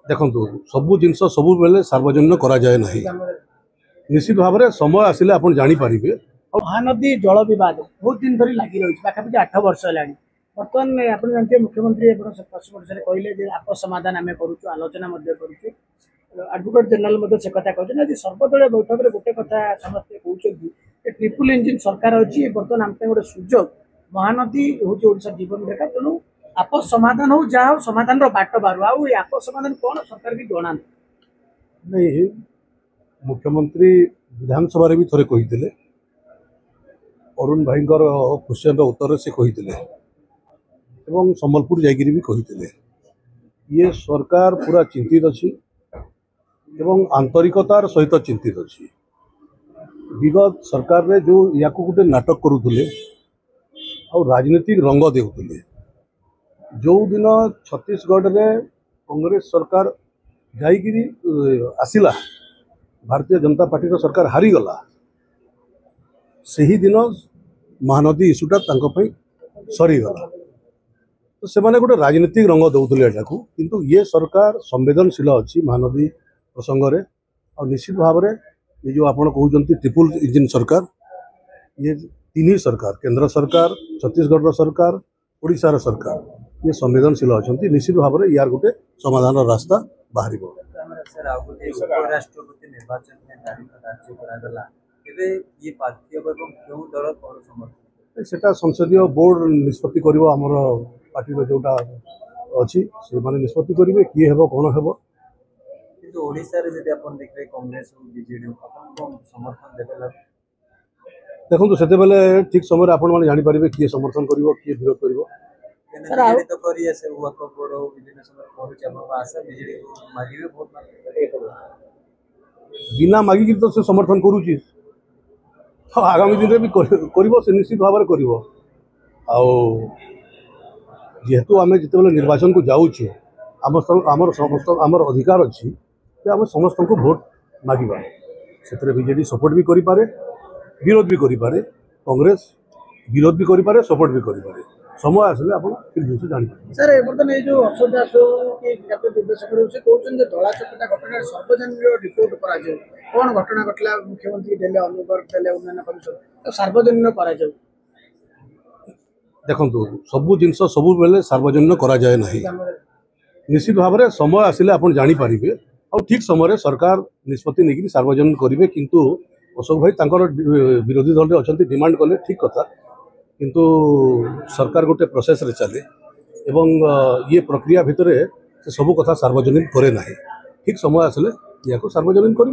देखो सबू जिनस सब बेले सार्वजनिक करा जाए ना निश्चित भाव में समय आसिले आप जानीपारे। महानदी जल बद बहुत दिन धरी लगी रही पाखापाखि 8 वर्ष है। बर्तमान आप जानते मुख्यमंत्री पश्चिम ओडिशा कहले आप समाधान आम करूँ आलोचना एडवोकेट जनरल से कथा कहते सर्वदलीय बैठक में गोटे कथा समस्ते कहते ट्रिपल इंजिन सरकार अच्छी बर्तमान आम गोटे सुजोग महानदी हूँ ओडिशा जीवन रेखा तेणु आपस समाधान हो जहाँ समाधान बाट बाहर आपस समाधान कौन सरकार भी जना नहीं। मुख्यमंत्री विधानसभा भी थे कही अरुण भाई क्वेश्चन उत्तर से कही संबलपुर जाकि भी कही ये सरकार पूरा चिंतित अच्छी एवं आंतरिकतार सहित चिंतित अच्छी। विगत सरकार ने जो या गोटे नाटक करुले और राजनीतिक रंग देउले जो दिन छत्तीसगढ़ में कांग्रेस सरकार जाइकिरी आसिला भारतीय जनता पार्टी सरकार हारीगला से ही दिन महानदी इश्यूटा सरीगला। तो से माने गोटे राजनीतिक रंग दौले एटाकू किंतु ये सरकार संवेदनशील अच्छी महानदी प्रसंग रे और निश्चित भाव में ये जो आप कहते ट्रिपल इंजिन सरकार ये तीन ही सरकार केंद्र सरकार छत्तीसगढ़ सरकार ओडिशार सरकार ये संवेदनशील अच्छा निश्चित भाव में यार गोटे समाधान रास्ता बाहर। सेटा संसदीय बोर्ड निष्पत्ति करिवो हमर पार्टी जोटा अच्छी से माने निष्पत्ति करेंगे किए हेबो कौन हेबो। किंतु ओडिसा रे जदि अपन देखबे कांग्रेस और बीजेडी अपन को समर्थन देबे देखो से बेले ठीक समय आपण माने जानि परिबे किए समर्थन करिवो किए विरोध करिवो। सर आ तो करिए से हुआ को बड़ो बिजनेस समय पहुंच जाबो आशा बीजेडी को मागिबे बहुत बिना मागिक तो से समर्थन करूची तो आगामी दिन में भी करिवो से निश्चित भाव में करिवो। जेहेतु आम जिते निर्वाचन को जाऊँ आमर समस्त आमर अधिकार अच्छी कि आम समस्त को भोट मागिबा से बीजेडी सपोर्ट भी करें विरोध भी करें कांग्रेस विरोध भी करें सपोर्ट भी करें समय आसले आप जिन जान सर बर्तमान ये जो अशोक दास निर्देशक से कहते धला चकटा घटना सार्वजनिक रिपोर्ट कर कौन घटना घटला मुख्यमंत्री देले अनुवर्ग देले उन्नयन परिषद तो सार्वजनिक करा देखो सबू जिनस सब बेले सार्वजनिक करा जाए ना निश्चित भाव में समय आसिले आप जानीपारे और ठीक समय सरकार निष्पत्ति नहीं सार्वजनिक करेंगे किंतु अशोक भाई तांकर विरोधी दल अच्छा डिमांड कले ठीक कथा किंतु सरकार गोटे प्रोसेस रे चले एवं ये प्रक्रिया भितर से सबू कथा सार्वजनिक करे ना ठीक समय आसले या सार्वजनिक कर।